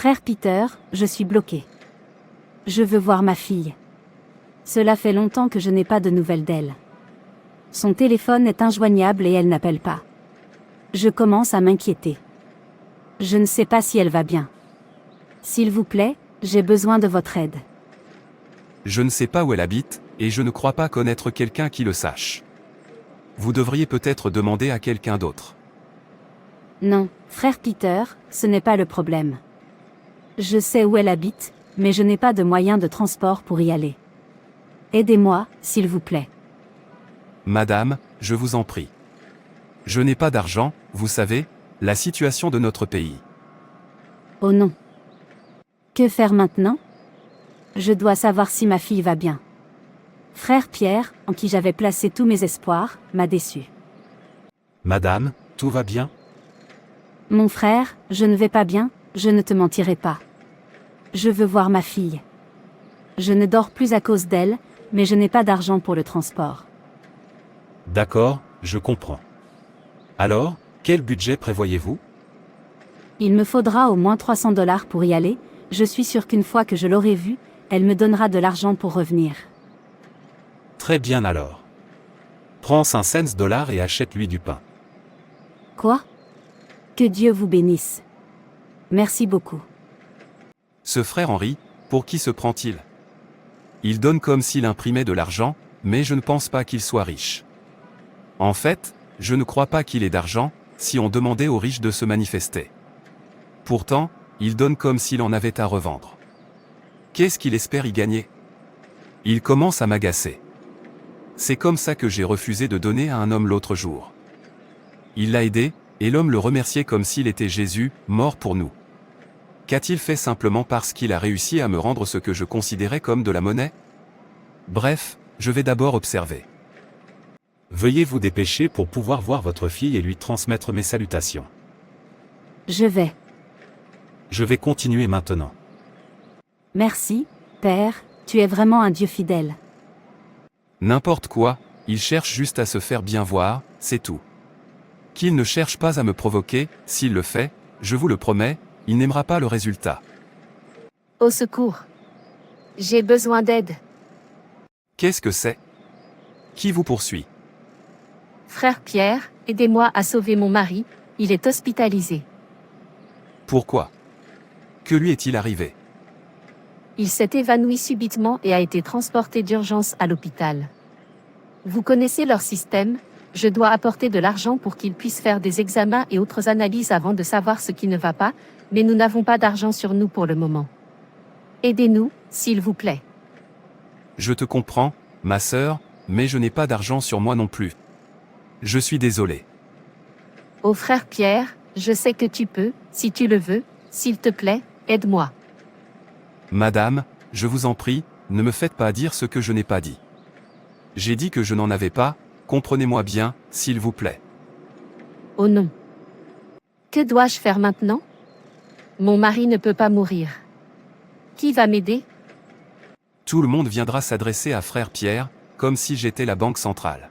Frère Peter, je suis bloqué. Je veux voir ma fille. Cela fait longtemps que je n'ai pas de nouvelles d'elle. Son téléphone est injoignable et elle n'appelle pas. Je commence à m'inquiéter. Je ne sais pas si elle va bien. S'il vous plaît, j'ai besoin de votre aide. Je ne sais pas où elle habite, et je ne crois pas connaître quelqu'un qui le sache. Vous devriez peut-être demander à quelqu'un d'autre. Non, frère Peter, ce n'est pas le problème. Je sais où elle habite, mais je n'ai pas de moyen de transport pour y aller. Aidez-moi, s'il vous plaît. Madame, je vous en prie. Je n'ai pas d'argent, vous savez, la situation de notre pays. Oh non. Que faire maintenant? Je dois savoir si ma fille va bien. Frère Pierre, en qui j'avais placé tous mes espoirs, m'a déçu. Madame, tout va bien? Mon frère, je ne vais pas bien, je ne te mentirai pas. Je veux voir ma fille. Je ne dors plus à cause d'elle, mais je n'ai pas d'argent pour le transport. D'accord, je comprends. Alors, quel budget prévoyez-vous? Il me faudra au moins $300 pour y aller, je suis sûr qu'une fois que je l'aurai vue, elle me donnera de l'argent pour revenir. Très bien alors. Prends 5 cents et achète-lui du pain. Quoi? Que Dieu vous bénisse. Merci beaucoup. Ce frère Henri, pour qui se prend-il? Il donne comme s'il imprimait de l'argent, mais je ne pense pas qu'il soit riche. En fait, je ne crois pas qu'il ait d'argent, si on demandait aux riches de se manifester. Pourtant, il donne comme s'il en avait à revendre. Qu'est-ce qu'il espère y gagner? Il commence à m'agacer. C'est comme ça que j'ai refusé de donner à un homme l'autre jour. Il l'a aidé, et l'homme le remerciait comme s'il était Jésus, mort pour nous. Qu'a-t-il fait simplement parce qu'il a réussi à me rendre ce que je considérais comme de la monnaie? Bref, je vais d'abord observer. Veuillez vous dépêcher pour pouvoir voir votre fille et lui transmettre mes salutations. Je vais. Je vais continuer maintenant. Merci, Père, tu es vraiment un Dieu fidèle. N'importe quoi, il cherche juste à se faire bien voir, c'est tout. Qu'il ne cherche pas à me provoquer, s'il le fait, je vous le promets, il n'aimera pas le résultat. Au secours. J'ai besoin d'aide. Qu'est-ce que c'est? Qui vous poursuit? Frère Pierre, aidez-moi à sauver mon mari, il est hospitalisé. Pourquoi? Que lui est-il arrivé? Il s'est évanoui subitement et a été transporté d'urgence à l'hôpital. Vous connaissez leur système, je dois apporter de l'argent pour qu'ils puissent faire des examens et autres analyses avant de savoir ce qui ne va pas, mais nous n'avons pas d'argent sur nous pour le moment. Aidez-nous, s'il vous plaît. Je te comprends, ma sœur, mais je n'ai pas d'argent sur moi non plus. Je suis désolé. Ô frère Pierre, je sais que tu peux, si tu le veux, s'il te plaît, aide-moi. Madame, je vous en prie, ne me faites pas dire ce que je n'ai pas dit. J'ai dit que je n'en avais pas, comprenez-moi bien, s'il vous plaît. Oh non. Que dois-je faire maintenant? Mon mari ne peut pas mourir. Qui va m'aider? Tout le monde viendra s'adresser à frère Pierre, comme si j'étais la banque centrale.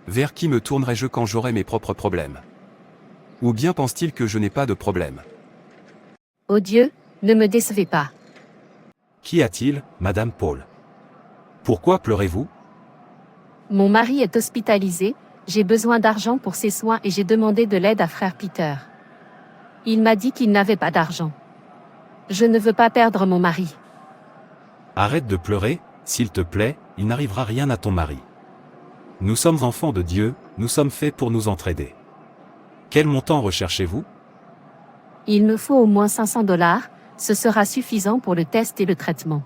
Vers qui me tournerai-je quand j'aurai mes propres problèmes? Ou bien pense-t-il que je n'ai pas de problème? Oh Dieu, ne me décevez pas. Qu'y a-t-il, Madame Paul? Pourquoi pleurez-vous? Mon mari est hospitalisé, j'ai besoin d'argent pour ses soins et j'ai demandé de l'aide à frère Peter. Il m'a dit qu'il n'avait pas d'argent. Je ne veux pas perdre mon mari. Arrête de pleurer, s'il te plaît, il n'arrivera rien à ton mari. Nous sommes enfants de Dieu, nous sommes faits pour nous entraider. Quel montant recherchez-vous? Il me faut au moins $500, ce sera suffisant pour le test et le traitement.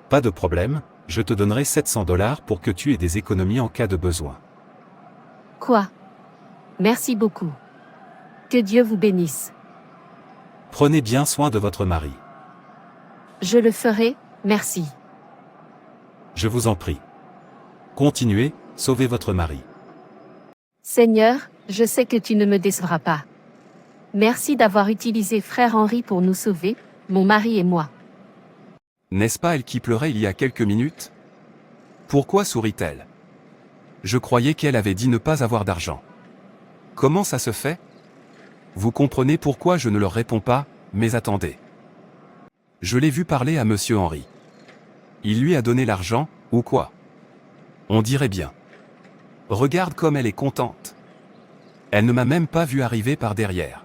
Pas de problème, je te donnerai $700 pour que tu aies des économies en cas de besoin. Quoi? Merci beaucoup. Que Dieu vous bénisse. Prenez bien soin de votre mari. Je le ferai, merci. Je vous en prie. Continuez, sauvez votre mari. Seigneur, je sais que tu ne me décevras pas. Merci d'avoir utilisé frère Henri pour nous sauver, mon mari et moi. N'est-ce pas elle qui pleurait il y a quelques minutes? Pourquoi sourit-elle? Je croyais qu'elle avait dit ne pas avoir d'argent. Comment ça se fait? Vous comprenez pourquoi je ne leur réponds pas, mais attendez. Je l'ai vu parler à monsieur Henry. Il lui a donné l'argent, ou quoi? On dirait bien. Regarde comme elle est contente. Elle ne m'a même pas vu arriver par derrière.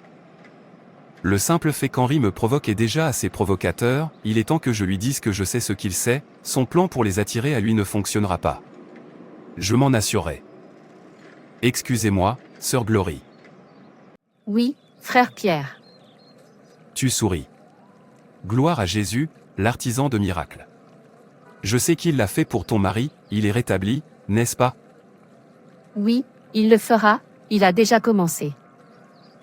Le simple fait qu'Henry me provoque est déjà assez provocateur, il est temps que je lui dise que je sais ce qu'il sait, son plan pour les attirer à lui ne fonctionnera pas. Je m'en assurerai. Excusez-moi, sœur Glory. Oui, frère Pierre. Tu souris. Gloire à Jésus, l'artisan de miracles. Je sais qu'il l'a fait pour ton mari, il est rétabli, n'est-ce pas? Oui, il le fera, il a déjà commencé.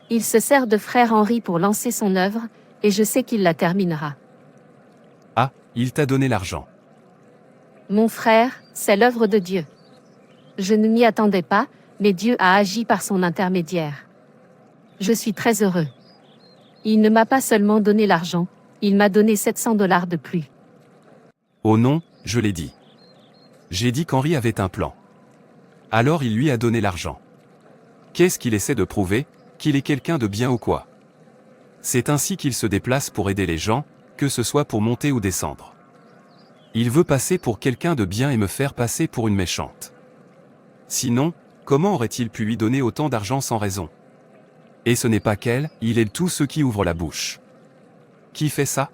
Il se sert de frère Henry pour lancer son œuvre, et je sais qu'il la terminera. Ah, il t'a donné l'argent. Mon frère, c'est l'œuvre de Dieu. Je ne m'y attendais pas, mais Dieu a agi par son intermédiaire. Je suis très heureux. Il ne m'a pas seulement donné l'argent, il m'a donné $700 de plus. Oh non, je l'ai dit. J'ai dit qu'Henry avait un plan. Alors il lui a donné l'argent. Qu'est-ce qu'il essaie de prouver? Qu'il est quelqu'un de bien ou quoi? C'est ainsi qu'il se déplace pour aider les gens, que ce soit pour monter ou descendre. Il veut passer pour quelqu'un de bien et me faire passer pour une méchante. Sinon, comment aurait-il pu lui donner autant d'argent sans raison? Et ce n'est pas qu'elle, il est tout ceux qui ouvrent la bouche. Qui fait ça?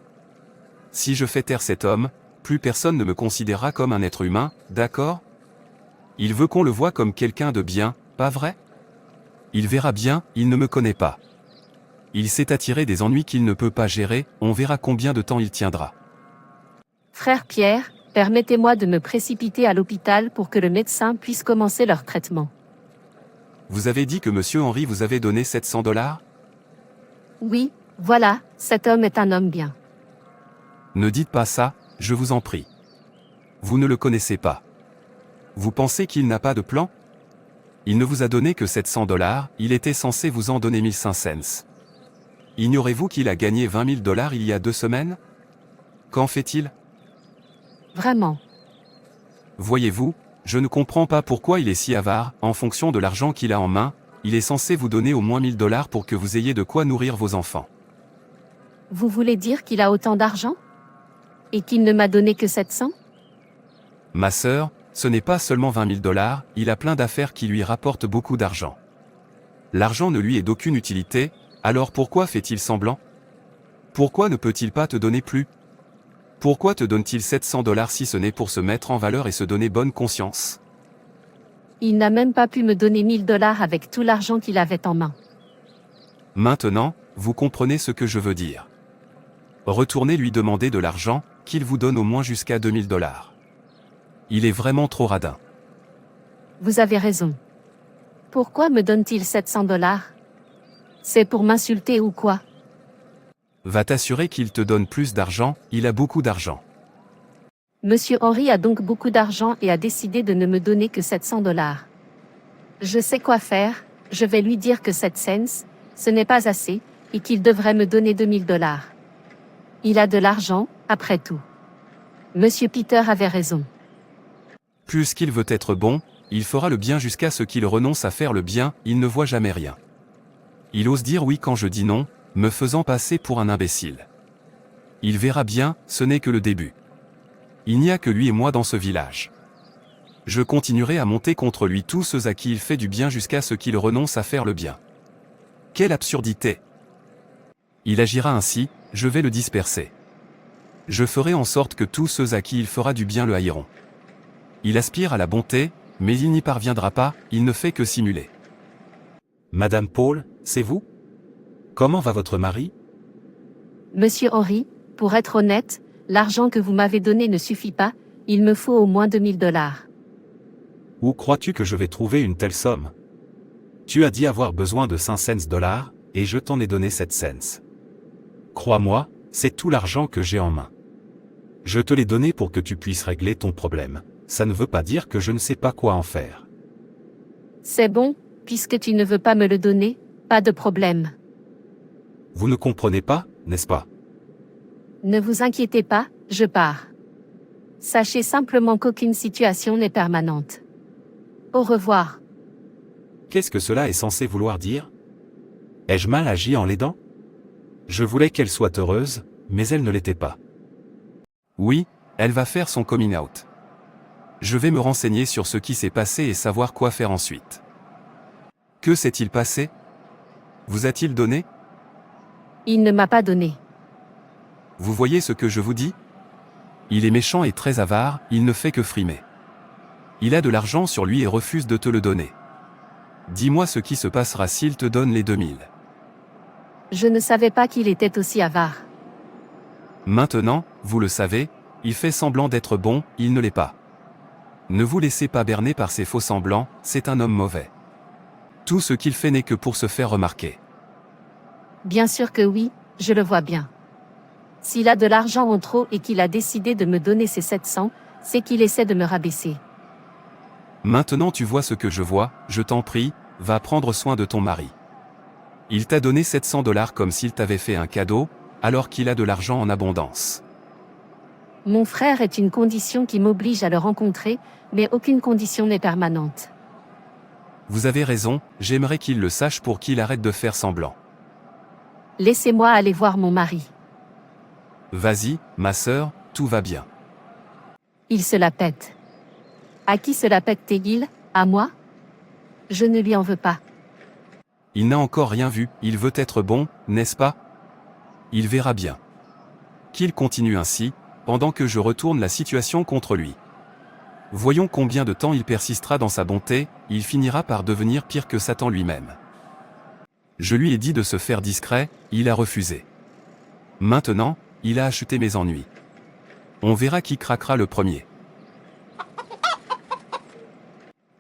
Si je fais taire cet homme, plus personne ne me considérera comme un être humain, d'accord? Il veut qu'on le voie comme quelqu'un de bien, pas vrai? Il verra bien, il ne me connaît pas. Il s'est attiré des ennuis qu'il ne peut pas gérer, on verra combien de temps il tiendra. Frère Pierre, permettez-moi de me précipiter à l'hôpital pour que le médecin puisse commencer leur traitement. Vous avez dit que monsieur Henry vous avait donné $700? Oui, voilà, cet homme est un homme bien. Ne dites pas ça, je vous en prie. Vous ne le connaissez pas. Vous pensez qu'il n'a pas de plan? Il ne vous a donné que $700, il était censé vous en donner 1500. Ignorez-vous qu'il a gagné $20 000 il y a 2 semaines? Qu'en fait-il? Vraiment. Voyez-vous, je ne comprends pas pourquoi il est si avare, en fonction de l'argent qu'il a en main, il est censé vous donner au moins $1000 pour que vous ayez de quoi nourrir vos enfants. Vous voulez dire qu'il a autant d'argent? Et qu'il ne m'a donné que 700? Ma sœur, ce n'est pas seulement $20 000, il a plein d'affaires qui lui rapportent beaucoup d'argent. L'argent ne lui est d'aucune utilité, alors pourquoi fait-il semblant? Pourquoi ne peut-il pas te donner plus? Pourquoi te donne-t-il $700 si ce n'est pour se mettre en valeur et se donner bonne conscience? Il n'a même pas pu me donner $1000 avec tout l'argent qu'il avait en main. Maintenant, vous comprenez ce que je veux dire. Retournez lui demander de l'argent, qu'il vous donne au moins jusqu'à $2000. Il est vraiment trop radin. Vous avez raison. Pourquoi me donne-t-il $700? C'est pour m'insulter ou quoi? Va t'assurer qu'il te donne plus d'argent, il a beaucoup d'argent. Monsieur Henry a donc beaucoup d'argent et a décidé de ne me donner que $700. Je sais quoi faire, je vais lui dire que 7 cents, ce n'est pas assez, et qu'il devrait me donner $2000. Il a de l'argent, après tout. Monsieur Peter avait raison. Puisqu'il veut être bon, il fera le bien jusqu'à ce qu'il renonce à faire le bien, il ne voit jamais rien. Il ose dire oui quand je dis non, me faisant passer pour un imbécile. Il verra bien, ce n'est que le début. Il n'y a que lui et moi dans ce village. Je continuerai à monter contre lui tous ceux à qui il fait du bien jusqu'à ce qu'il renonce à faire le bien. Quelle absurdité! Il agira ainsi, je vais le disperser. Je ferai en sorte que tous ceux à qui il fera du bien le haïront. Il aspire à la bonté, mais il n'y parviendra pas, il ne fait que simuler. Madame Paul, c'est vous? Comment va votre mari? Monsieur Henry, pour être honnête, l'argent que vous m'avez donné ne suffit pas, il me faut au moins $2000. Où crois-tu que je vais trouver une telle somme? Tu as dit avoir besoin de 5 cents, et je t'en ai donné 7 cents. Crois-moi, c'est tout l'argent que j'ai en main. Je te l'ai donné pour que tu puisses régler ton problème. Ça ne veut pas dire que je ne sais pas quoi en faire. C'est bon, puisque tu ne veux pas me le donner, pas de problème. Vous ne comprenez pas, n'est-ce pas? Ne vous inquiétez pas, je pars. Sachez simplement qu'aucune situation n'est permanente. Au revoir. Qu'est-ce que cela est censé vouloir dire? Ai-je mal agi en l'aidant? Je voulais qu'elle soit heureuse, mais elle ne l'était pas. Oui, elle va faire son coming out. Je vais me renseigner sur ce qui s'est passé et savoir quoi faire ensuite. Que s'est-il passé? Vous a-t-il donné? Il ne m'a pas donné. Vous voyez ce que je vous dis? Il est méchant et très avare, il ne fait que frimer. Il a de l'argent sur lui et refuse de te le donner. Dis-moi ce qui se passera s'il te donne les 2000. Je ne savais pas qu'il était aussi avare. Maintenant, vous le savez, il fait semblant d'être bon, il ne l'est pas. Ne vous laissez pas berner par ses faux semblants, c'est un homme mauvais. Tout ce qu'il fait n'est que pour se faire remarquer. Bien sûr que oui, je le vois bien. S'il a de l'argent en trop et qu'il a décidé de me donner ses 700, c'est qu'il essaie de me rabaisser. Maintenant tu vois ce que je vois, je t'en prie, va prendre soin de ton mari. Il t'a donné 700 $ comme s'il t'avait fait un cadeau, alors qu'il a de l'argent en abondance. Mon frère est une condition qui m'oblige à le rencontrer, mais aucune condition n'est permanente. Vous avez raison, j'aimerais qu'il le sache pour qu'il arrête de faire semblant. Laissez-moi aller voir mon mari. Vas-y, ma sœur, tout va bien. Il se la pète. À qui se la pète-t-il? À moi? Je ne lui en veux pas. Il n'a encore rien vu, il veut être bon, n'est-ce pas? Il verra bien. Qu'il continue ainsi, pendant que je retourne la situation contre lui. Voyons combien de temps il persistera dans sa bonté, il finira par devenir pire que Satan lui-même. Je lui ai dit de se faire discret, il a refusé. Maintenant, il a acheté mes ennuis. On verra qui craquera le premier.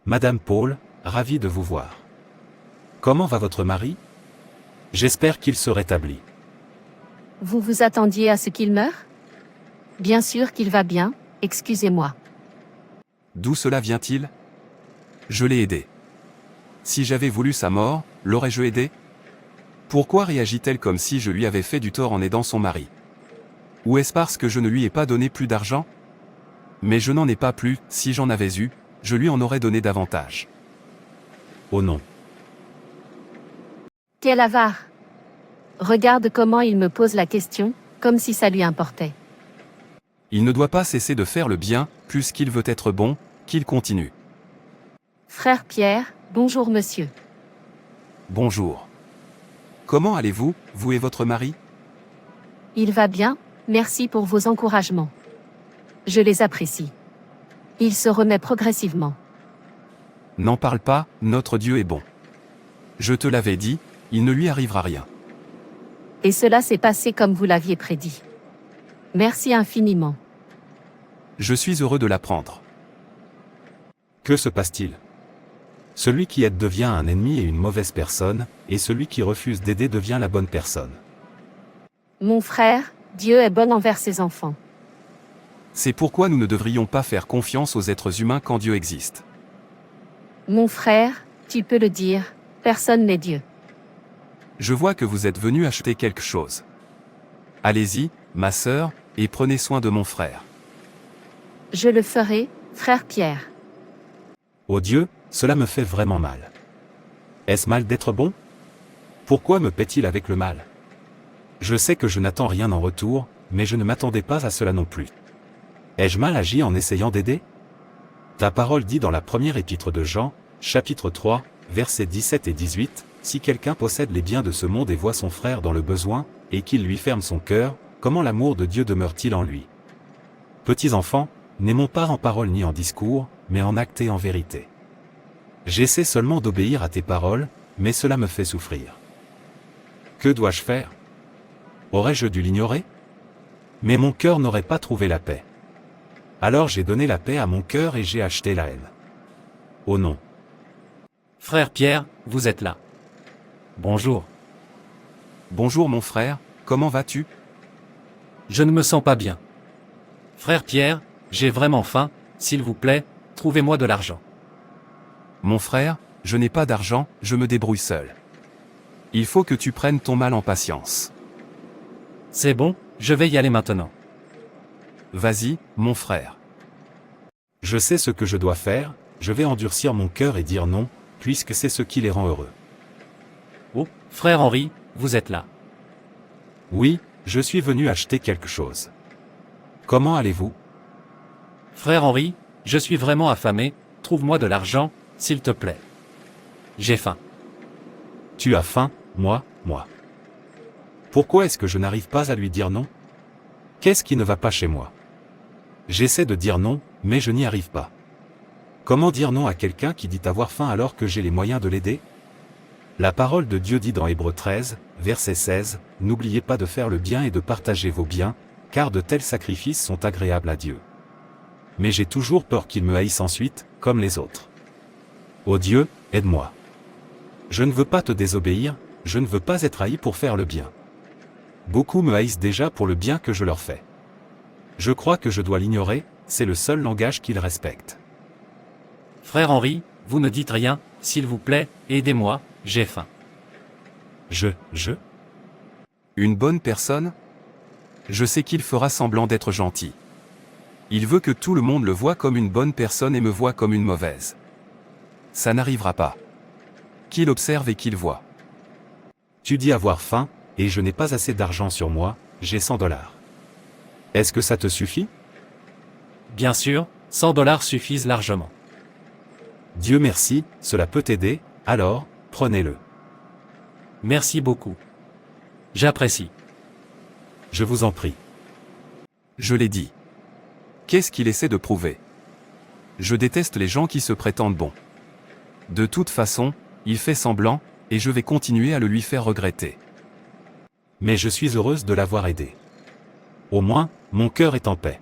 Madame Paul, ravi de vous voir. Comment va votre mari? J'espère qu'il se rétablit. Vous vous attendiez à ce qu'il meure? Bien sûr qu'il va bien, excusez-moi. D'où cela vient-il? Je l'ai aidé. Si j'avais voulu sa mort, l'aurais-je aidé? Pourquoi réagit-elle comme si je lui avais fait du tort en aidant son mari? Ou est-ce parce que je ne lui ai pas donné plus d'argent? Mais je n'en ai pas plus, si j'en avais eu, je lui en aurais donné davantage. Oh non. Quel avare! Regarde comment il me pose la question, comme si ça lui importait. Il ne doit pas cesser de faire le bien, puisqu'il veut être bon, qu'il continue. Frère Pierre, bonjour monsieur. Bonjour. Comment allez-vous, vous et votre mari? Il va bien, merci pour vos encouragements. Je les apprécie. Il se remet progressivement. N'en parle pas, notre Dieu est bon. Je te l'avais dit, il ne lui arrivera rien. Et cela s'est passé comme vous l'aviez prédit. Merci infiniment. Je suis heureux de l'apprendre. Que se passe-t-il? Celui qui aide devient un ennemi et une mauvaise personne, et celui qui refuse d'aider devient la bonne personne. Mon frère, Dieu est bon envers ses enfants. C'est pourquoi nous ne devrions pas faire confiance aux êtres humains quand Dieu existe. Mon frère, tu peux le dire, personne n'est Dieu. Je vois que vous êtes venu acheter quelque chose. Allez-y, ma sœur, et prenez soin de mon frère. Je le ferai, frère Pierre. Oh Dieu, cela me fait vraiment mal. Est-ce mal d'être bon? Pourquoi me paie-t-il avec le mal? Je sais que je n'attends rien en retour, mais je ne m'attendais pas à cela non plus. Ai-je mal agi en essayant d'aider? Ta parole dit dans la première épître de Jean, chapitre 3, versets 17 et 18, si quelqu'un possède les biens de ce monde et voit son frère dans le besoin, et qu'il lui ferme son cœur, comment l'amour de Dieu demeure-t-il en lui? Petits enfants, n'aimons pas en parole ni en discours, mais en acte et en vérité. J'essaie seulement d'obéir à tes paroles, mais cela me fait souffrir. Que dois-je faire? Aurais-je dû l'ignorer? Mais mon cœur n'aurait pas trouvé la paix. Alors j'ai donné la paix à mon cœur et j'ai acheté la haine. Oh non. Frère Pierre, vous êtes là. Bonjour. Bonjour mon frère, comment vas-tu? Je ne me sens pas bien. Frère Pierre, j'ai vraiment faim, s'il vous plaît, trouvez-moi de l'argent. Mon frère, je n'ai pas d'argent, je me débrouille seul. Il faut que tu prennes ton mal en patience. C'est bon, je vais y aller maintenant. Vas-y, mon frère. Je sais ce que je dois faire, je vais endurcir mon cœur et dire non, puisque c'est ce qui les rend heureux. Oh, frère Henri, vous êtes là. Oui, je suis venu acheter quelque chose. Comment allez-vous? Frère Henri, je suis vraiment affamé, trouve-moi de l'argent, s'il te plaît. J'ai faim. Tu as faim, moi. Pourquoi est-ce que je n'arrive pas à lui dire non? Qu'est-ce qui ne va pas chez moi? J'essaie de dire non, mais je n'y arrive pas. Comment dire non à quelqu'un qui dit avoir faim alors que j'ai les moyens de l'aider? La parole de Dieu dit dans Hébreux 13, verset 16, « N'oubliez pas de faire le bien et de partager vos biens, car de tels sacrifices sont agréables à Dieu. » Mais j'ai toujours peur qu'il me haïsse ensuite, comme les autres. Ô Dieu, aide-moi. Je ne veux pas te désobéir, je ne veux pas être haï pour faire le bien. Beaucoup me haïssent déjà pour le bien que je leur fais. Je crois que je dois l'ignorer, c'est le seul langage qu'ils respectent. Frère Henri, vous ne dites rien, s'il vous plaît, aidez-moi, j'ai faim. Une bonne personne? Je sais qu'il fera semblant d'être gentil. Il veut que tout le monde le voie comme une bonne personne et me voie comme une mauvaise. Ça n'arrivera pas. Qu'il observe et qu'il voit. Tu dis avoir faim, et je n'ai pas assez d'argent sur moi, j'ai 100 $. Est-ce que ça te suffit? Bien sûr, 100 $ suffisent largement. Dieu merci, cela peut t'aider, alors, prenez-le. Merci beaucoup. J'apprécie. Je vous en prie. Je l'ai dit. Qu'est-ce qu'il essaie de prouver? Je déteste les gens qui se prétendent bons. De toute façon, il fait semblant, et je vais continuer à le lui faire regretter. Mais je suis heureuse de l'avoir aidé. Au moins, mon cœur est en paix.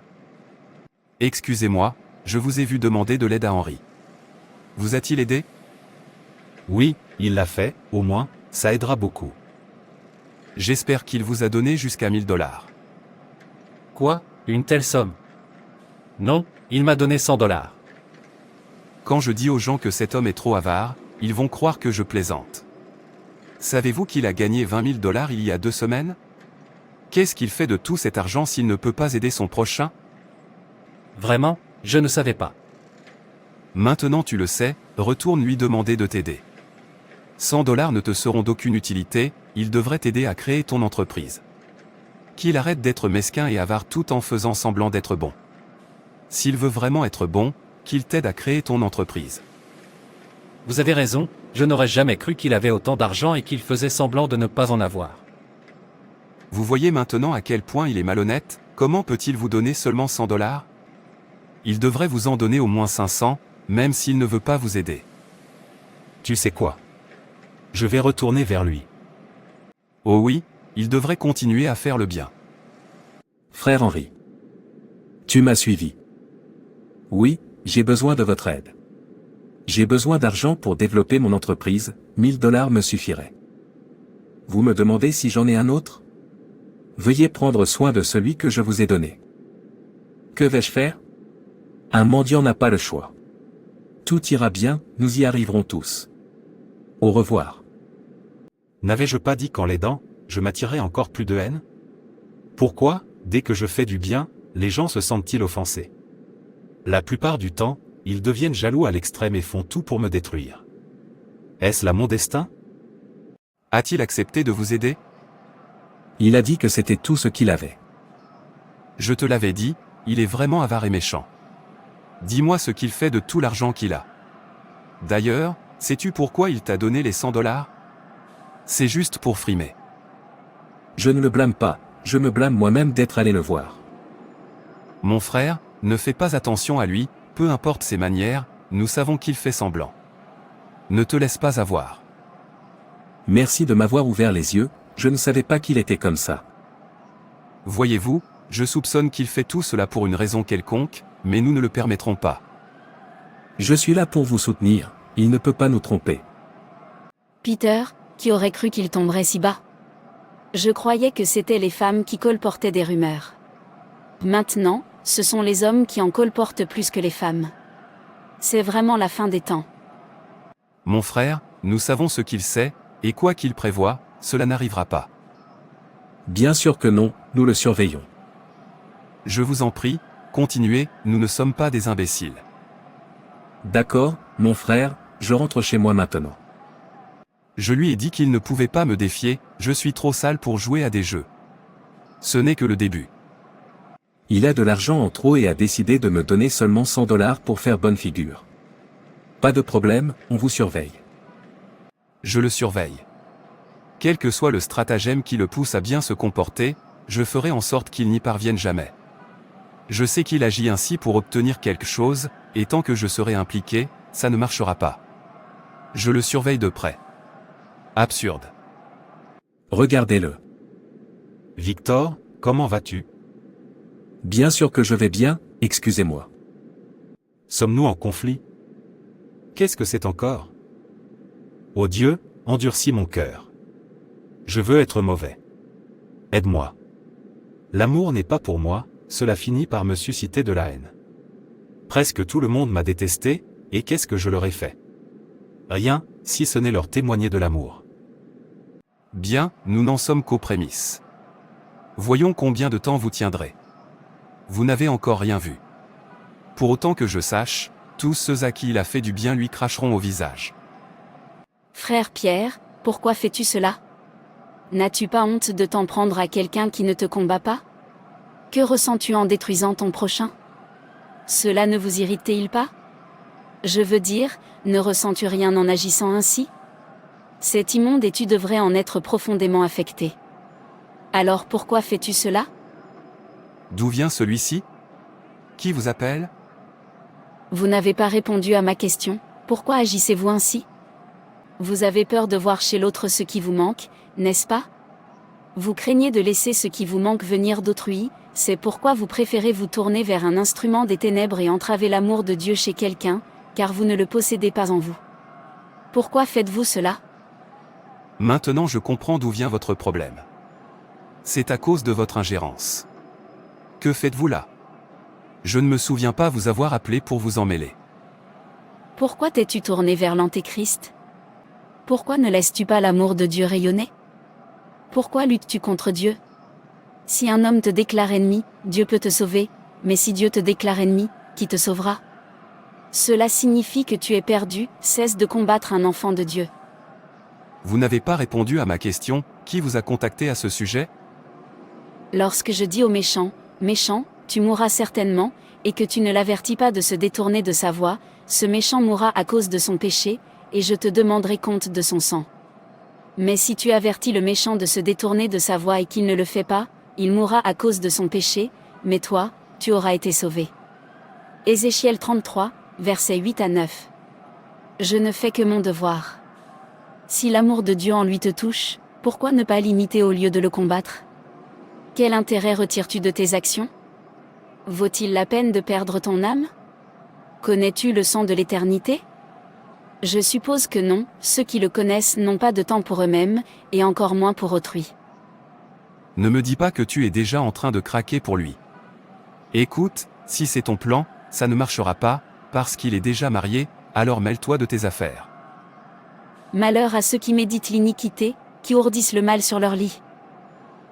Excusez-moi, je vous ai vu demander de l'aide à Henri. Vous a-t-il aidé? Oui, il l'a fait, au moins, ça aidera beaucoup. J'espère qu'il vous a donné jusqu'à 1000 $. Quoi, une telle somme? Non, il m'a donné 100 $. Quand je dis aux gens que cet homme est trop avare, ils vont croire que je plaisante. Savez-vous qu'il a gagné 20 000 $ il y a 2 semaines? Qu'est-ce qu'il fait de tout cet argent s'il ne peut pas aider son prochain? Vraiment, je ne savais pas. Maintenant tu le sais, retourne lui demander de t'aider. 100 $ ne te seront d'aucune utilité, il devrait t'aider à créer ton entreprise. Qu'il arrête d'être mesquin et avare tout en faisant semblant d'être bon. S'il veut vraiment être bon, qu'il t'aide à créer ton entreprise. Vous avez raison, je n'aurais jamais cru qu'il avait autant d'argent et qu'il faisait semblant de ne pas en avoir. Vous voyez maintenant à quel point il est malhonnête, comment peut-il vous donner seulement 100 $? Il devrait vous en donner au moins 500, même s'il ne veut pas vous aider. Tu sais quoi? Je vais retourner vers lui. Oh oui, il devrait continuer à faire le bien. Frère Henri. Tu m'as suivi. Oui, j'ai besoin de votre aide. J'ai besoin d'argent pour développer mon entreprise, 1000 $ me suffiraient. Vous me demandez si j'en ai un autre? Veuillez prendre soin de celui que je vous ai donné. Que vais-je faire? Un mendiant n'a pas le choix. Tout ira bien, nous y arriverons tous. Au revoir. N'avais-je pas dit qu'en l'aidant, je m'attirais encore plus de haine? Pourquoi, dès que je fais du bien, les gens se sentent-ils offensés? La plupart du temps, ils deviennent jaloux à l'extrême et font tout pour me détruire. Est-ce là mon destin? A-t-il accepté de vous aider? Il a dit que c'était tout ce qu'il avait. Je te l'avais dit, il est vraiment avare et méchant. Dis-moi ce qu'il fait de tout l'argent qu'il a. D'ailleurs, sais-tu pourquoi il t'a donné les 100 $? C'est juste pour frimer. Je ne le blâme pas, je me blâme moi-même d'être allé le voir. Mon frère, ne fais pas attention à lui, peu importe ses manières, nous savons qu'il fait semblant. Ne te laisse pas avoir. Merci de m'avoir ouvert les yeux, je ne savais pas qu'il était comme ça. Voyez-vous, je soupçonne qu'il fait tout cela pour une raison quelconque, mais nous ne le permettrons pas. Je suis là pour vous soutenir, il ne peut pas nous tromper. Peter, qui aurait cru qu'il tomberait si bas? Je croyais que c'étaient les femmes qui colportaient des rumeurs. Maintenant, ce sont les hommes qui en colportent plus que les femmes. C'est vraiment la fin des temps. Mon frère, nous savons ce qu'il sait, et quoi qu'il prévoit, cela n'arrivera pas. Bien sûr que non, nous le surveillons. Je vous en prie, continuez, nous ne sommes pas des imbéciles. D'accord, mon frère, je rentre chez moi maintenant. Je lui ai dit qu'il ne pouvait pas me défier, je suis trop sale pour jouer à des jeux. Ce n'est que le début. Il a de l'argent en trop et a décidé de me donner seulement 100 $ pour faire bonne figure. Pas de problème, on vous surveille. Je le surveille. Quel que soit le stratagème qui le pousse à bien se comporter, je ferai en sorte qu'il n'y parvienne jamais. Je sais qu'il agit ainsi pour obtenir quelque chose, et tant que je serai impliqué, ça ne marchera pas. Je le surveille de près. Absurde. Regardez-le. Victor, comment vas-tu? Bien sûr que je vais bien, excusez-moi. Sommes-nous en conflit? Qu'est-ce que c'est encore? Ô Dieu, endurcis mon cœur. Je veux être mauvais. Aide-moi. L'amour n'est pas pour moi, cela finit par me susciter de la haine. Presque tout le monde m'a détesté, et qu'est-ce que je leur ai fait? Rien, si ce n'est leur témoigner de l'amour. Bien, nous n'en sommes qu'aux prémices. Voyons combien de temps vous tiendrez. Vous n'avez encore rien vu. Pour autant que je sache, tous ceux à qui il a fait du bien lui cracheront au visage. Frère Pierre, pourquoi fais-tu cela? N'as-tu pas honte de t'en prendre à quelqu'un qui ne te combat pas? Que ressens-tu en détruisant ton prochain? Cela ne vous irrite-t-il pas? Je veux dire, ne ressens-tu rien en agissant ainsi? C'est immonde et tu devrais en être profondément affecté. Alors pourquoi fais-tu cela? D'où vient celui-ci? Qui vous appelle? Vous n'avez pas répondu à ma question, pourquoi agissez-vous ainsi? Vous avez peur de voir chez l'autre ce qui vous manque, n'est-ce pas? Vous craignez de laisser ce qui vous manque venir d'autrui, c'est pourquoi vous préférez vous tourner vers un instrument des ténèbres et entraver l'amour de Dieu chez quelqu'un, car vous ne le possédez pas en vous. Pourquoi faites-vous cela? Maintenant je comprends d'où vient votre problème. C'est à cause de votre ingérence. Que faites-vous là? Je ne me souviens pas vous avoir appelé pour vous en mêler. Pourquoi t'es-tu tourné vers l'Antéchrist? Pourquoi ne laisses-tu pas l'amour de Dieu rayonner? Pourquoi luttes-tu contre Dieu? Si un homme te déclare ennemi, Dieu peut te sauver, mais si Dieu te déclare ennemi, qui te sauvera? Cela signifie que tu es perdu, cesse de combattre un enfant de Dieu. Vous n'avez pas répondu à ma question, qui vous a contacté à ce sujet? Lorsque je dis au méchant, méchant, tu mourras certainement, et que tu ne l'avertis pas de se détourner de sa voie, ce méchant mourra à cause de son péché, et je te demanderai compte de son sang. Mais si tu avertis le méchant de se détourner de sa voie et qu'il ne le fait pas, il mourra à cause de son péché, mais toi, tu auras été sauvé. Ézéchiel 33, versets 8 à 9. Je ne fais que mon devoir. Si l'amour de Dieu en lui te touche, pourquoi ne pas l'imiter au lieu de le combattre? Quel intérêt retires-tu de tes actions? Vaut-il la peine de perdre ton âme? Connais-tu le sang de l'éternité? Je suppose que non, ceux qui le connaissent n'ont pas de temps pour eux-mêmes, et encore moins pour autrui. Ne me dis pas que tu es déjà en train de craquer pour lui. Écoute, si c'est ton plan, ça ne marchera pas, parce qu'il est déjà marié, alors mêle-toi de tes affaires. Malheur à ceux qui méditent l'iniquité, qui ourdissent le mal sur leur lit.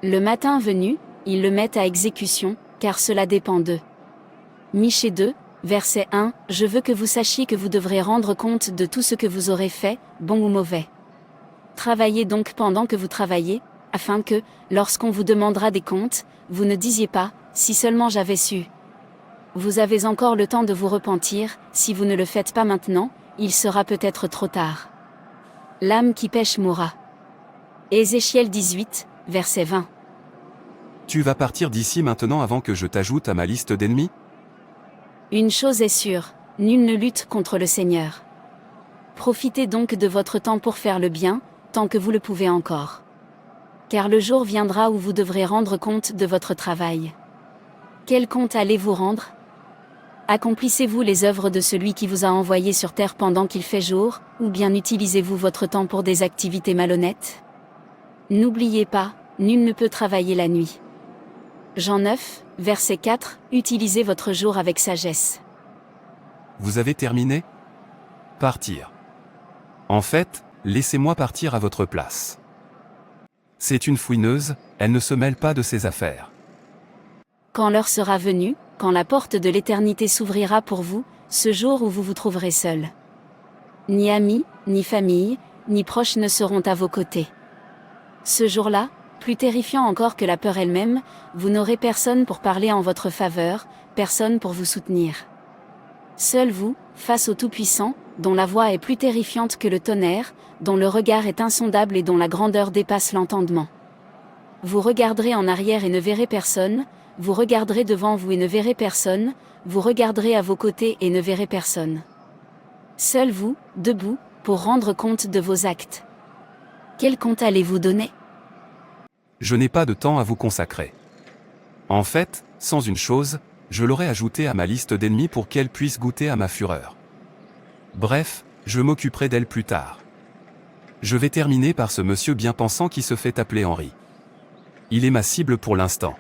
Le matin venu, ils le mettent à exécution, car cela dépend d'eux. Michée 2, verset 1, je veux que vous sachiez que vous devrez rendre compte de tout ce que vous aurez fait, bon ou mauvais. Travaillez donc pendant que vous travaillez, afin que, lorsqu'on vous demandera des comptes, vous ne disiez pas, si seulement j'avais su. Vous avez encore le temps de vous repentir, si vous ne le faites pas maintenant, il sera peut-être trop tard. L'âme qui pêche mourra. Ézéchiel 18, verset 20. Tu vas partir d'ici maintenant avant que je t'ajoute à ma liste d'ennemis? Une chose est sûre, nul ne lutte contre le Seigneur. Profitez donc de votre temps pour faire le bien, tant que vous le pouvez encore. Car le jour viendra où vous devrez rendre compte de votre travail. Quel compte allez-vous rendre? Accomplissez-vous les œuvres de celui qui vous a envoyé sur terre pendant qu'il fait jour, ou bien utilisez-vous votre temps pour des activités malhonnêtes? N'oubliez pas, nul ne peut travailler la nuit. Jean 9, verset 4, utilisez votre jour avec sagesse. Vous avez terminé? Partir. En fait, laissez-moi partir à votre place. C'est une fouineuse, elle ne se mêle pas de ses affaires. Quand l'heure sera venue, quand la porte de l'éternité s'ouvrira pour vous, ce jour où vous vous trouverez seul. Ni amis, ni famille, ni proches ne seront à vos côtés. Ce jour-là, Plus terrifiant encore que la peur elle-même, vous n'aurez personne pour parler en votre faveur, personne pour vous soutenir. Seul vous, face au Tout-Puissant, dont la voix est plus terrifiante que le tonnerre, dont le regard est insondable et dont la grandeur dépasse l'entendement. Vous regarderez en arrière et ne verrez personne, vous regarderez devant vous et ne verrez personne, vous regarderez à vos côtés et ne verrez personne. Seul vous, debout, pour rendre compte de vos actes. Quel compte allez-vous donner ? Je n'ai pas de temps à vous consacrer. En fait, sans une chose, je l'aurais ajoutée à ma liste d'ennemis pour qu'elle puisse goûter à ma fureur. Bref, je m'occuperai d'elle plus tard. Je vais terminer par ce monsieur bien pensant qui se fait appeler Henri. Il est ma cible pour l'instant.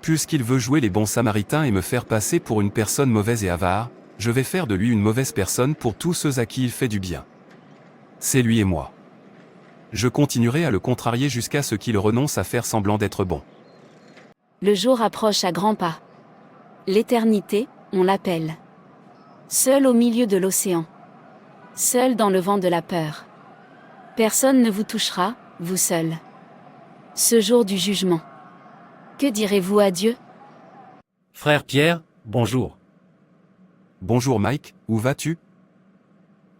Puisqu'il veut jouer les bons samaritains et me faire passer pour une personne mauvaise et avare, je vais faire de lui une mauvaise personne pour tous ceux à qui il fait du bien. C'est lui et moi. Je continuerai à le contrarier jusqu'à ce qu'il renonce à faire semblant d'être bon. Le jour approche à grands pas. L'éternité, on l'appelle. Seul au milieu de l'océan. Seul dans le vent de la peur. Personne ne vous touchera, vous seul. Ce jour du jugement. Que direz-vous à Dieu ? Frère Pierre, bonjour. Bonjour Mike, où vas-tu ?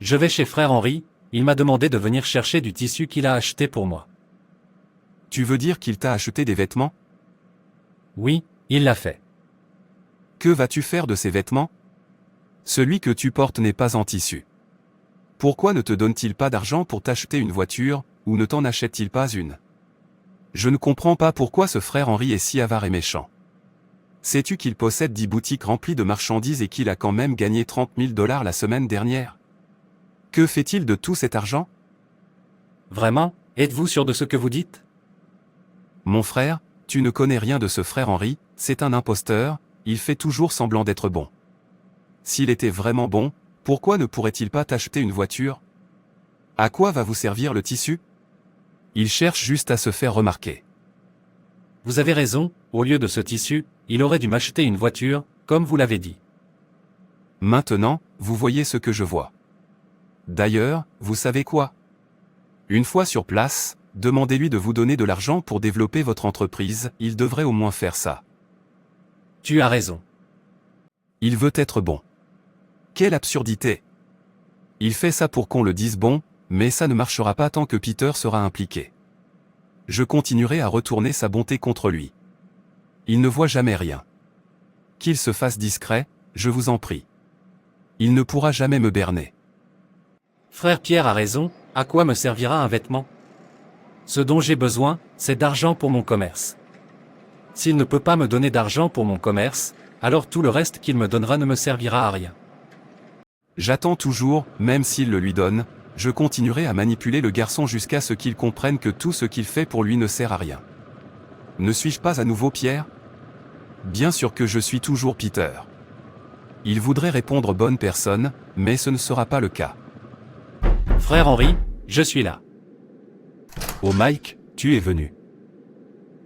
Je vais chez frère Henri, il m'a demandé de venir chercher du tissu qu'il a acheté pour moi. Tu veux dire qu'il t'a acheté des vêtements ? Oui, il l'a fait. Que vas-tu faire de ces vêtements ? Celui que tu portes n'est pas en tissu. Pourquoi ne te donne-t-il pas d'argent pour t'acheter une voiture, ou ne t'en achète-t-il pas une ? Je ne comprends pas pourquoi ce frère Henri est si avare et méchant. Sais-tu qu'il possède 10 boutiques remplies de marchandises et qu'il a quand même gagné 30 000 $ la semaine dernière ? Que fait-il de tout cet argent ? Vraiment, êtes-vous sûr de ce que vous dites ? Mon frère, tu ne connais rien de ce frère Henri, c'est un imposteur, il fait toujours semblant d'être bon. S'il était vraiment bon, pourquoi ne pourrait-il pas t'acheter une voiture ? À quoi va vous servir le tissu ? Il cherche juste à se faire remarquer. Vous avez raison, au lieu de ce tissu, il aurait dû m'acheter une voiture, comme vous l'avez dit. Maintenant, vous voyez ce que je vois. D'ailleurs, vous savez quoi ? Une fois sur place, demandez-lui de vous donner de l'argent pour développer votre entreprise, il devrait au moins faire ça. Tu as raison. Il veut être bon. Quelle absurdité ! Il fait ça pour qu'on le dise bon, mais ça ne marchera pas tant que Peter sera impliqué. Je continuerai à retourner sa bonté contre lui. Il ne voit jamais rien. Qu'il se fasse discret, je vous en prie. Il ne pourra jamais me berner. Frère Pierre a raison, à quoi me servira un vêtement ? Ce dont j'ai besoin, c'est d'argent pour mon commerce. S'il ne peut pas me donner d'argent pour mon commerce, alors tout le reste qu'il me donnera ne me servira à rien. J'attends toujours, même s'il le lui donne, je continuerai à manipuler le garçon jusqu'à ce qu'il comprenne que tout ce qu'il fait pour lui ne sert à rien. Ne suis-je pas à nouveau Pierre ? Bien sûr que je suis toujours Peter. Il voudrait répondre bonne personne, mais ce ne sera pas le cas. Frère Henri, je suis là. Oh Mike, tu es venu.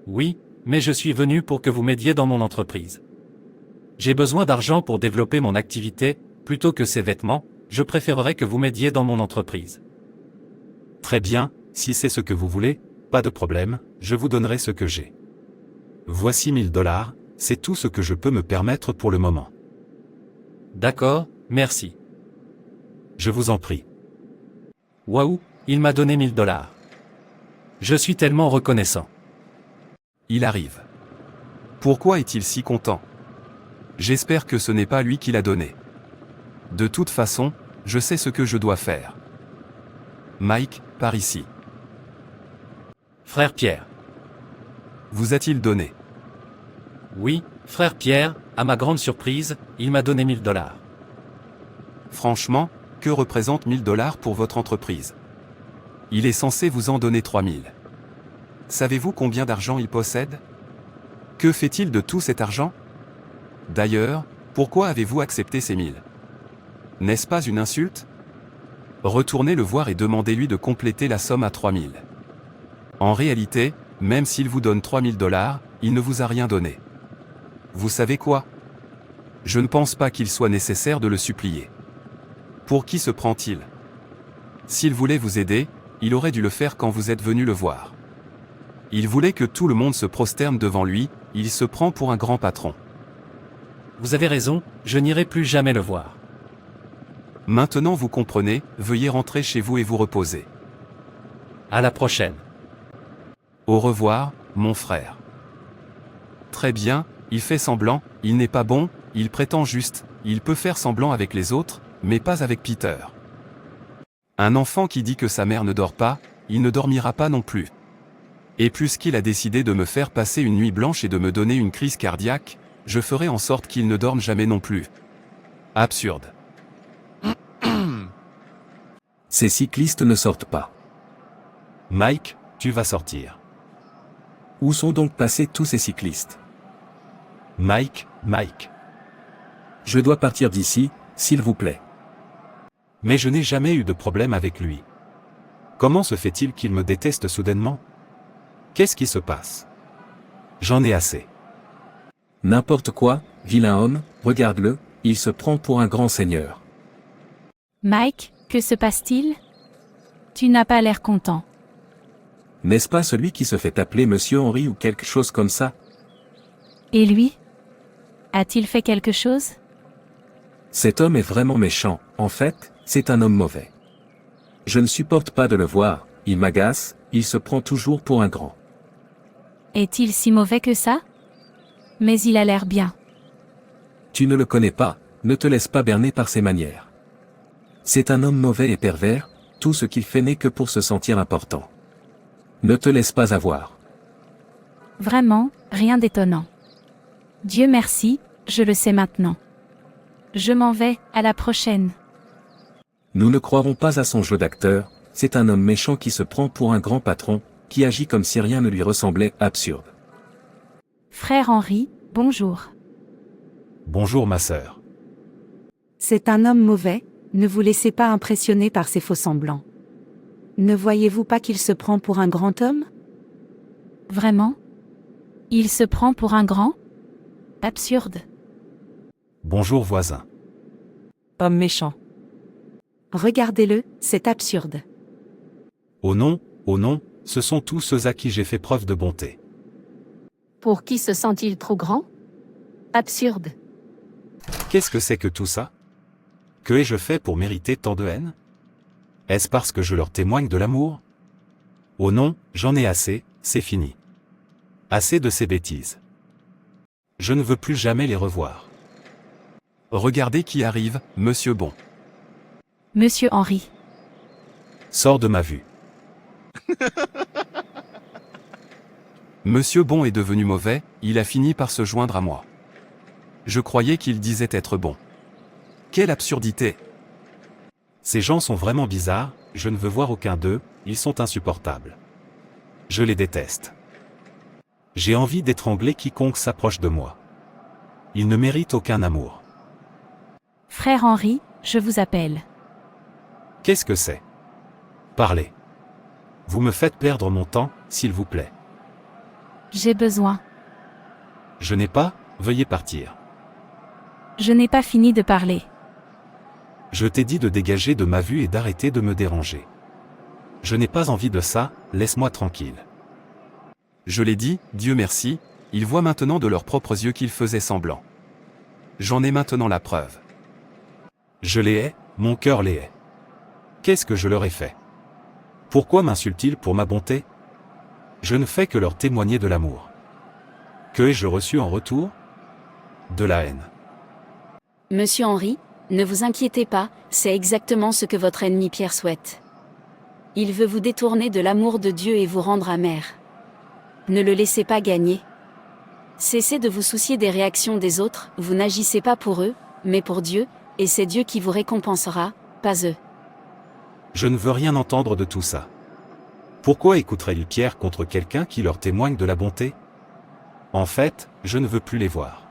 Oui, mais je suis venu pour que vous m'aidiez dans mon entreprise. J'ai besoin d'argent pour développer mon activité, plutôt que ces vêtements, je préférerais que vous m'aidiez dans mon entreprise. Très bien, si c'est ce que vous voulez, pas de problème, je vous donnerai ce que j'ai. Voici 1 000 $, c'est tout ce que je peux me permettre pour le moment. D'accord, merci. Je vous en prie. Waouh, il m'a donné 1 000 $. Je suis tellement reconnaissant. Il arrive. Pourquoi est-il si content ? J'espère que ce n'est pas lui qui l'a donné. De toute façon, je sais ce que je dois faire. Mike, par ici. Frère Pierre. Vous a-t-il donné ? Oui, frère Pierre, à ma grande surprise, il m'a donné 1 000 $. Franchement, que représente 1 000 $ pour votre entreprise ? Il est censé vous en donner 3 000. Savez-vous combien d'argent il possède ? Que fait-il de tout cet argent ? D'ailleurs, pourquoi avez-vous accepté ces 1 000 ? N'est-ce pas une insulte ? Retournez le voir et demandez-lui de compléter la somme à 3 000. En réalité, même s'il vous donne 3 000 $, il ne vous a rien donné. Vous savez quoi ? Je ne pense pas qu'il soit nécessaire de le supplier. Pour qui se prend-il ? S'il voulait vous aider, il aurait dû le faire quand vous êtes venu le voir. Il voulait que tout le monde se prosterne devant lui, il se prend pour un grand patron. Vous avez raison, je n'irai plus jamais le voir. Maintenant vous comprenez, veuillez rentrer chez vous et vous reposer. À la prochaine. Au revoir, mon frère. Très bien, il fait semblant, il n'est pas bon, il prétend juste, il peut faire semblant avec les autres, mais pas avec Peter. Un enfant qui dit que sa mère ne dort pas, il ne dormira pas non plus. Et puisqu'il a décidé de me faire passer une nuit blanche et de me donner une crise cardiaque, je ferai en sorte qu'il ne dorme jamais non plus. Absurde. Ces cyclistes ne sortent pas. Mike, tu vas sortir. Où sont donc passés tous ces cyclistes? Mike. Je dois partir d'ici, s'il vous plaît. Mais je n'ai jamais eu de problème avec lui. Comment se fait-il qu'il me déteste soudainement? Qu'est-ce qui se passe? J'en ai assez. N'importe quoi, vilain homme, regarde-le, il se prend pour un grand seigneur. Mike, que se passe-t-il? Tu n'as pas l'air content. N'est-ce pas celui qui se fait appeler Monsieur Henry ou quelque chose comme ça? Et lui? A-t-il fait quelque chose? Cet homme est vraiment méchant, en fait, c'est un homme mauvais. Je ne supporte pas de le voir, il m'agace, il se prend toujours pour un grand. Est-il si mauvais que ça? Mais il a l'air bien. Tu ne le connais pas, ne te laisse pas berner par ses manières. C'est un homme mauvais et pervers, tout ce qu'il fait n'est que pour se sentir important. Ne te laisse pas avoir. Vraiment, rien d'étonnant. Dieu merci, je le sais maintenant. Je m'en vais, à la prochaine. Nous ne croirons pas à son jeu d'acteur, c'est un homme méchant qui se prend pour un grand patron, qui agit comme si rien ne lui ressemblait, absurde. Frère Henri, bonjour. Bonjour ma sœur. C'est un homme mauvais, ne vous laissez pas impressionner par ses faux-semblants. Ne voyez-vous pas qu'il se prend pour un grand homme? Vraiment? Il se prend pour un grand? Absurde. Bonjour voisin. Homme méchant. Regardez-le, c'est absurde. Oh non, ce sont tous ceux à qui j'ai fait preuve de bonté. Pour qui se sent-il trop grand? Absurde. Qu'est-ce que c'est que tout ça? Que ai-je fait pour mériter tant de haine? Est-ce parce que je leur témoigne de l'amour? Oh non, j'en ai assez, c'est fini. Assez de ces bêtises. Je ne veux plus jamais les revoir. Regardez qui arrive, Monsieur Bon. Monsieur Henri. Sors de ma vue. Monsieur Bon est devenu mauvais, il a fini par se joindre à moi. Je croyais qu'il disait être bon. Quelle absurdité! Ces gens sont vraiment bizarres, je ne veux voir aucun d'eux, ils sont insupportables. Je les déteste. J'ai envie d'étrangler quiconque s'approche de moi. Ils ne méritent aucun amour. Frère Henri, je vous appelle. Qu'est-ce que c'est? Parlez. Vous me faites perdre mon temps, s'il vous plaît. J'ai besoin. Je n'ai pas, veuillez partir. Je n'ai pas fini de parler. Je t'ai dit de dégager de ma vue et d'arrêter de me déranger. Je n'ai pas envie de ça, laisse-moi tranquille. Je l'ai dit, Dieu merci, ils voient maintenant de leurs propres yeux qu'ils faisaient semblant. J'en ai maintenant la preuve. Je les hais, mon cœur les hait. Qu'est-ce que je leur ai fait? Pourquoi m'insultent-ils pour ma bonté? Je ne fais que leur témoigner de l'amour. Que ai-je reçu en retour? De la haine. Monsieur Henri, ne vous inquiétez pas, c'est exactement ce que votre ennemi Pierre souhaite. Il veut vous détourner de l'amour de Dieu et vous rendre amer. Ne le laissez pas gagner. Cessez de vous soucier des réactions des autres, vous n'agissez pas pour eux, mais pour Dieu, et c'est Dieu qui vous récompensera, pas eux. Je ne veux rien entendre de tout ça. Pourquoi écouteraient-ils Pierre contre quelqu'un qui leur témoigne de la bonté? En fait, je ne veux plus les voir.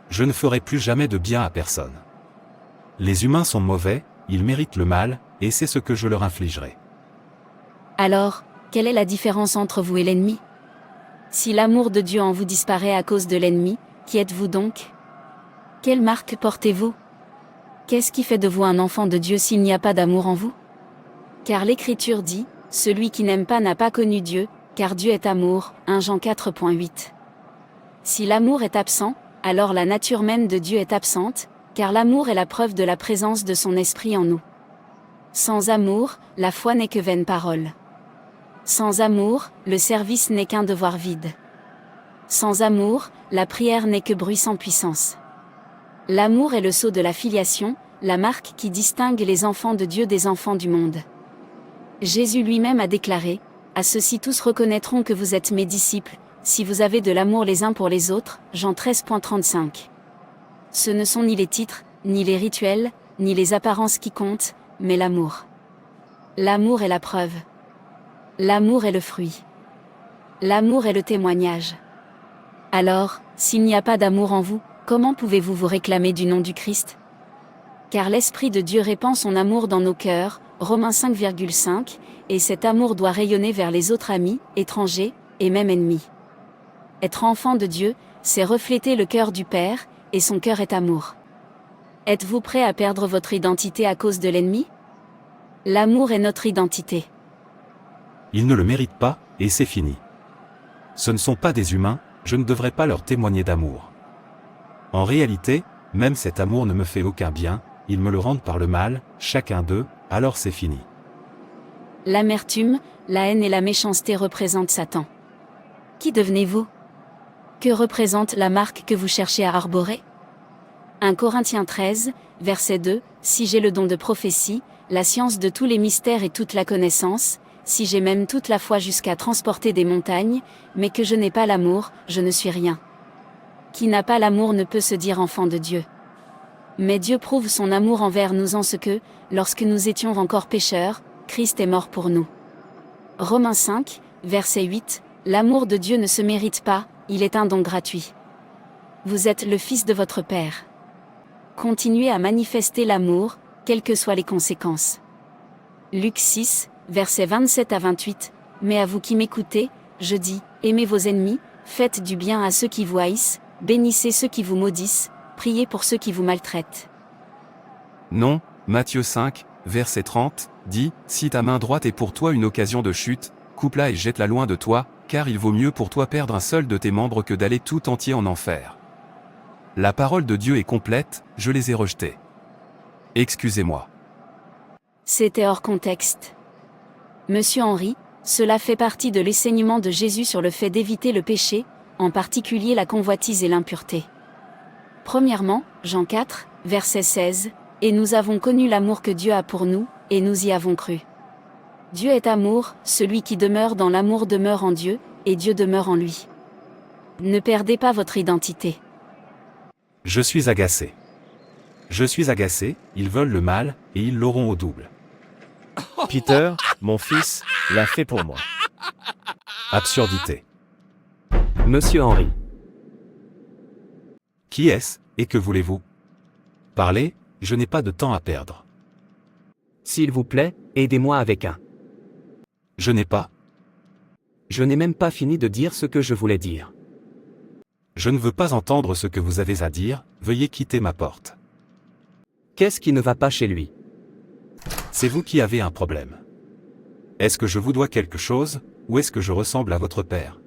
Je ne ferai plus jamais de bien à personne. Les humains sont mauvais, ils méritent le mal, et c'est ce que je leur infligerai. Alors, quelle est la différence entre vous et l'ennemi? Si l'amour de Dieu en vous disparaît à cause de l'ennemi, qui êtes-vous donc? Quelle marque portez-vous? Qu'est-ce qui fait de vous un enfant de Dieu s'il n'y a pas d'amour en vous? Car l'Écriture dit, celui qui n'aime pas n'a pas connu Dieu, Car Dieu est amour, 1 Jean 4.8. Si l'amour est absent, alors la nature même de Dieu est absente, car l'amour est la preuve de la présence de son esprit en nous. Sans amour, la foi n'est que vaine parole. Sans amour, le service n'est qu'un devoir vide. Sans amour, la prière n'est que bruit sans puissance. L'amour est le sceau de la filiation, la marque qui distingue les enfants de Dieu des enfants du monde. Jésus lui-même a déclaré, « À ceux-ci tous reconnaîtront que vous êtes mes disciples, si vous avez de l'amour les uns pour les autres. » Jean 13.35. Ce ne sont ni les titres, ni les rituels, ni les apparences qui comptent, mais l'amour. L'amour est la preuve. L'amour est le fruit. L'amour est le témoignage. Alors, s'il n'y a pas d'amour en vous, comment pouvez-vous vous réclamer du nom du Christ? Car l'Esprit de Dieu répand son amour dans nos cœurs, Romains 5,5, et cet amour doit rayonner vers les autres amis, étrangers, et même ennemis. Être enfant de Dieu, c'est refléter le cœur du Père, et son cœur est amour. Êtes-vous prêt à perdre votre identité à cause de l'ennemi? L'amour est notre identité. Ils ne le méritent pas, et c'est fini. Ce ne sont pas des humains, je ne devrais pas leur témoigner d'amour. En réalité, même cet amour ne me fait aucun bien, ils me le rendent par le mal, chacun d'eux, alors c'est fini. L'amertume, la haine et la méchanceté représentent Satan. Qui devenez-vous? Que représente la marque que vous cherchez à arborer? 1 Corinthiens 13, verset 2, « Si j'ai le don de prophétie, la science de tous les mystères et toute la connaissance, si j'ai même toute la foi jusqu'à transporter des montagnes, mais que je n'ai pas l'amour, je ne suis rien. » Qui n'a pas l'amour ne peut se dire enfant de Dieu. Mais Dieu prouve son amour envers nous en ce que, lorsque nous étions encore pécheurs, Christ est mort pour nous. Romains 5, verset 8, « L'amour de Dieu ne se mérite pas, il est un don gratuit. Vous êtes le Fils de votre Père. Continuez à manifester l'amour, quelles que soient les conséquences. » Luc 6, versets 27 à 28, « Mais à vous qui m'écoutez, je dis, aimez vos ennemis, faites du bien à ceux qui vous haïssent, bénissez ceux qui vous maudissent, priez pour ceux qui vous maltraitent. » Non, Matthieu 5, verset 30, dit, « Si ta main droite est pour toi une occasion de chute, coupe-la et jette-la loin de toi, car il vaut mieux pour toi perdre un seul de tes membres que d'aller tout entier en enfer. » La parole de Dieu est complète, je les ai rejetés. Excusez-moi. C'était hors contexte. Monsieur Henry, cela fait partie de l'enseignement de Jésus sur le fait d'éviter le péché, en particulier la convoitise et l'impureté. Premièrement, Jean 4, verset 16, « Et nous avons connu l'amour que Dieu a pour nous, et nous y avons cru. » Dieu est amour, celui qui demeure dans l'amour demeure en Dieu, et Dieu demeure en lui. Ne perdez pas votre identité. Je suis agacé. Je suis agacé, ils veulent le mal, et ils l'auront au double. Peter, mon fils, l'a fait pour moi. Absurdité. Monsieur Henry. Qui est-ce, et que voulez-vous? Parlez, je n'ai pas de temps à perdre. S'il vous plaît, aidez-moi avec un. Je n'ai pas. Je n'ai même pas fini de dire ce que je voulais dire. Je ne veux pas entendre ce que vous avez à dire, veuillez quitter ma porte. Qu'est-ce qui ne va pas chez lui? C'est vous qui avez un problème. Est-ce que je vous dois quelque chose, ou est-ce que je ressemble à votre père?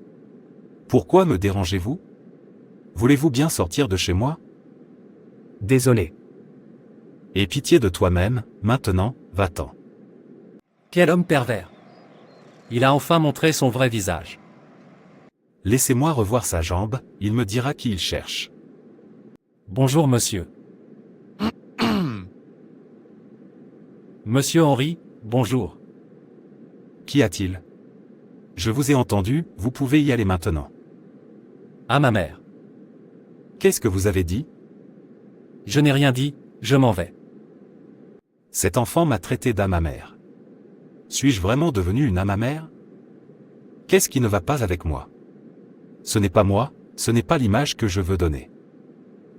Pourquoi me dérangez-vous? Voulez-vous bien sortir de chez moi? Désolé. Aie pitié de toi-même, maintenant, va-t'en. Quel homme pervers! Il a enfin montré son vrai visage. Laissez-moi revoir sa jambe, il me dira qui il cherche. Bonjour monsieur. Monsieur Henry, bonjour. Qu'y a-t-il? Je vous ai entendu, vous pouvez y aller maintenant. À ma mère. Qu'est-ce que vous avez dit? Je n'ai rien dit, je m'en vais. Cet enfant m'a traité d'âme amère. Suis-je vraiment devenu une âme amère? Qu'est-ce qui ne va pas avec moi? Ce n'est pas moi, ce n'est pas l'image que je veux donner.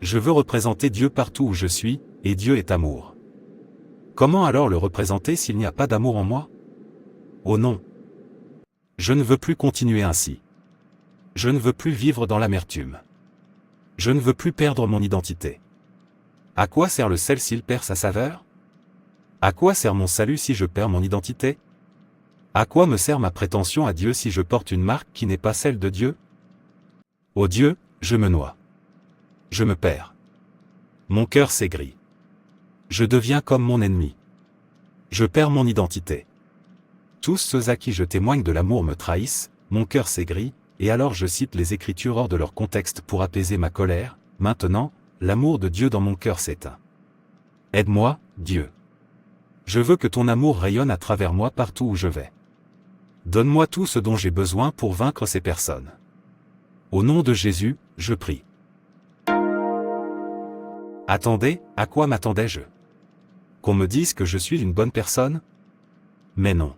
Je veux représenter Dieu partout où je suis, et Dieu est amour. Comment alors le représenter s'il n'y a pas d'amour en moi? Oh non! Je ne veux plus continuer ainsi. Je ne veux plus vivre dans l'amertume. Je ne veux plus perdre mon identité. À quoi sert le sel s'il perd sa saveur? À quoi sert mon salut si je perds mon identité? À quoi me sert ma prétention à Dieu si je porte une marque qui n'est pas celle de Dieu? Ô Dieu, je me noie. Je me perds. Mon cœur s'aigrit. Je deviens comme mon ennemi. Je perds mon identité. Tous ceux à qui je témoigne de l'amour me trahissent, mon cœur s'aigrit, et alors je cite les Écritures hors de leur contexte pour apaiser ma colère. Maintenant, l'amour de Dieu dans mon cœur s'éteint. Aide-moi, Dieu. Je veux que ton amour rayonne à travers moi partout où je vais. Donne-moi tout ce dont j'ai besoin pour vaincre ces personnes. Au nom de Jésus, je prie. Attendez, à quoi m'attendais-je? Qu'on me dise que je suis une bonne personne? Mais non.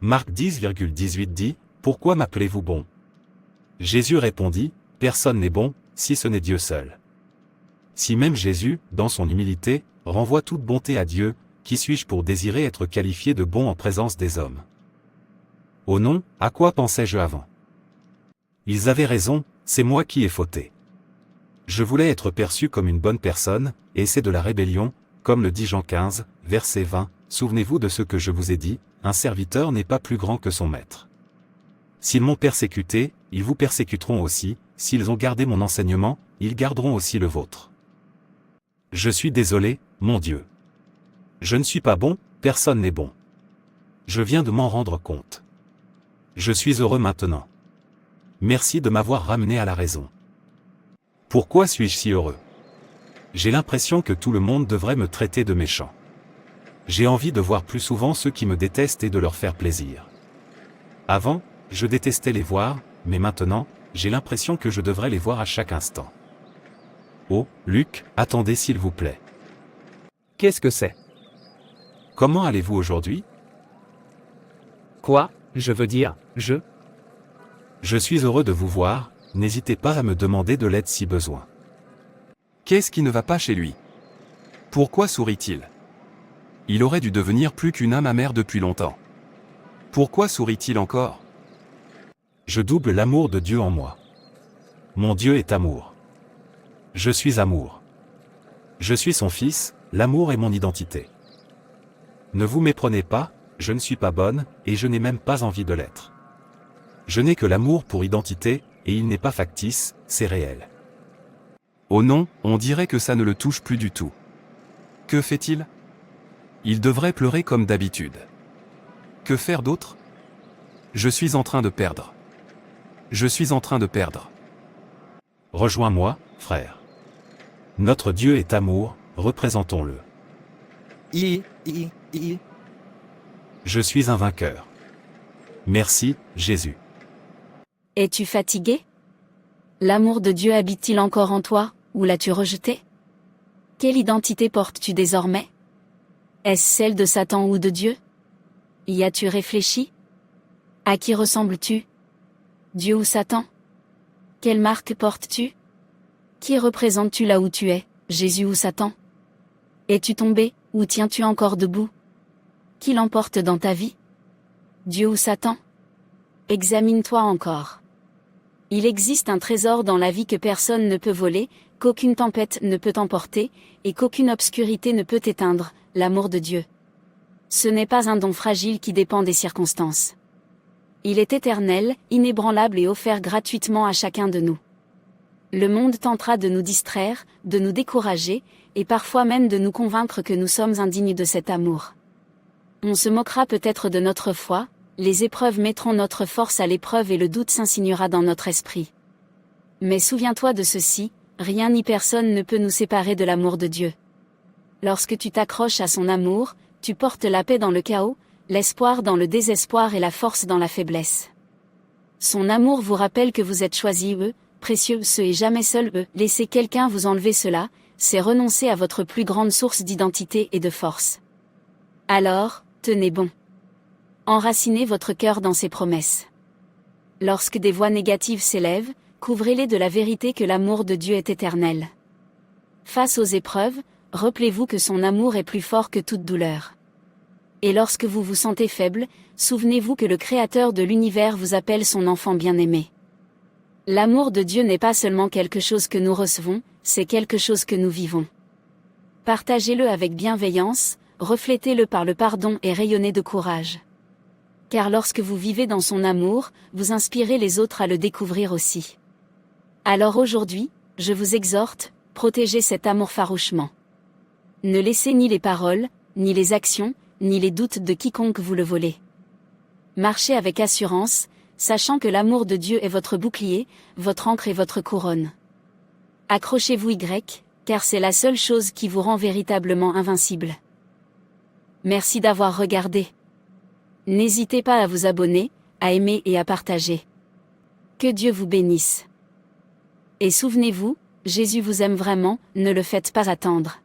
Marc 10,18 dit, « Pourquoi m'appelez-vous bon ?» Jésus répondit, « Personne n'est bon, si ce n'est Dieu seul. » Si même Jésus, dans son humilité, renvoie toute bonté à Dieu, qui suis-je pour désirer être qualifié de bon en présence des hommes? Oh non, à quoi pensais-je avant? Ils avaient raison, c'est moi qui ai fauté. Je voulais être perçu comme une bonne personne, et c'est de la rébellion, comme le dit Jean 15, verset 20, souvenez-vous de ce que je vous ai dit, un serviteur n'est pas plus grand que son maître. S'ils m'ont persécuté, ils vous persécuteront aussi, s'ils ont gardé mon enseignement, ils garderont aussi le vôtre. Je suis désolé, mon Dieu. Je ne suis pas bon, personne n'est bon. Je viens de m'en rendre compte. Je suis heureux maintenant. Merci de m'avoir ramené à la raison. Pourquoi suis-je si heureux? J'ai l'impression que tout le monde devrait me traiter de méchant. J'ai envie de voir plus souvent ceux qui me détestent et de leur faire plaisir. Avant, je détestais les voir, mais maintenant, j'ai l'impression que je devrais les voir à chaque instant. Oh, Luc, attendez s'il vous plaît. Qu'est-ce que c'est? Comment allez-vous aujourd'hui? Quoi, je veux dire, je suis heureux de vous voir, n'hésitez pas à me demander de l'aide si besoin. Qu'est-ce qui ne va pas chez lui? Pourquoi sourit-il? Il aurait dû devenir plus qu'une âme amère depuis longtemps. Pourquoi sourit-il encore? Je double l'amour de Dieu en moi. Mon Dieu est amour. Je suis amour. Je suis son fils, l'amour est mon identité. Ne vous méprenez pas, je ne suis pas bonne, et je n'ai même pas envie de l'être. Je n'ai que l'amour pour identité, et il n'est pas factice, c'est réel. Oh non, on dirait que ça ne le touche plus du tout. Que fait-il? Il devrait pleurer comme d'habitude. Que faire d'autre? Je suis en train de perdre. Je suis en train de perdre. Rejoins-moi, frère. Notre Dieu est amour, représentons-le. Je suis un vainqueur. Merci, Jésus. Es-tu fatigué? L'amour de Dieu habite-t-il encore en toi, ou l'as-tu rejeté? Quelle identité portes-tu désormais? Est-ce celle de Satan ou de Dieu? Y as-tu réfléchi? À qui ressembles-tu? Dieu ou Satan? Quelle marque portes-tu? Qui représentes-tu là où tu es, Jésus ou Satan? Es-tu tombé, ou tiens-tu encore debout? Qui l'emporte dans ta vie? Dieu ou Satan? Examine-toi encore. Il existe un trésor dans la vie que personne ne peut voler, qu'aucune tempête ne peut emporter, et qu'aucune obscurité ne peut éteindre, l'amour de Dieu. Ce n'est pas un don fragile qui dépend des circonstances. Il est éternel, inébranlable et offert gratuitement à chacun de nous. Le monde tentera de nous distraire, de nous décourager, et parfois même de nous convaincre que nous sommes indignes de cet amour. On se moquera peut-être de notre foi, les épreuves mettront notre force à l'épreuve et le doute s'insinuera dans notre esprit. Mais souviens-toi de ceci, rien ni personne ne peut nous séparer de l'amour de Dieu. Lorsque tu t'accroches à son amour, tu portes la paix dans le chaos, l'espoir dans le désespoir et la force dans la faiblesse. Son amour vous rappelle que vous êtes choisis, précieux et jamais seul. Laissez quelqu'un vous enlever cela, c'est renoncer à votre plus grande source d'identité et de force. Alors, tenez bon. Enracinez votre cœur dans ses promesses. Lorsque des voix négatives s'élèvent, couvrez-les de la vérité que l'amour de Dieu est éternel. Face aux épreuves, rappelez-vous que son amour est plus fort que toute douleur. Et lorsque vous vous sentez faible, souvenez-vous que le Créateur de l'univers vous appelle son enfant bien-aimé. L'amour de Dieu n'est pas seulement quelque chose que nous recevons, c'est quelque chose que nous vivons. Partagez-le avec bienveillance, reflétez-le par le pardon et rayonnez de courage. Car lorsque vous vivez dans son amour, vous inspirez les autres à le découvrir aussi. Alors aujourd'hui, je vous exhorte, protégez cet amour farouchement. Ne laissez ni les paroles, ni les actions, ni les doutes de quiconque vous le voler. Marchez avec assurance, sachant que l'amour de Dieu est votre bouclier, votre ancre et votre couronne. Accrochez-vous car c'est la seule chose qui vous rend véritablement invincible. Merci d'avoir regardé. N'hésitez pas à vous abonner, à aimer et à partager. Que Dieu vous bénisse. Et souvenez-vous, Jésus vous aime vraiment, ne le faites pas attendre.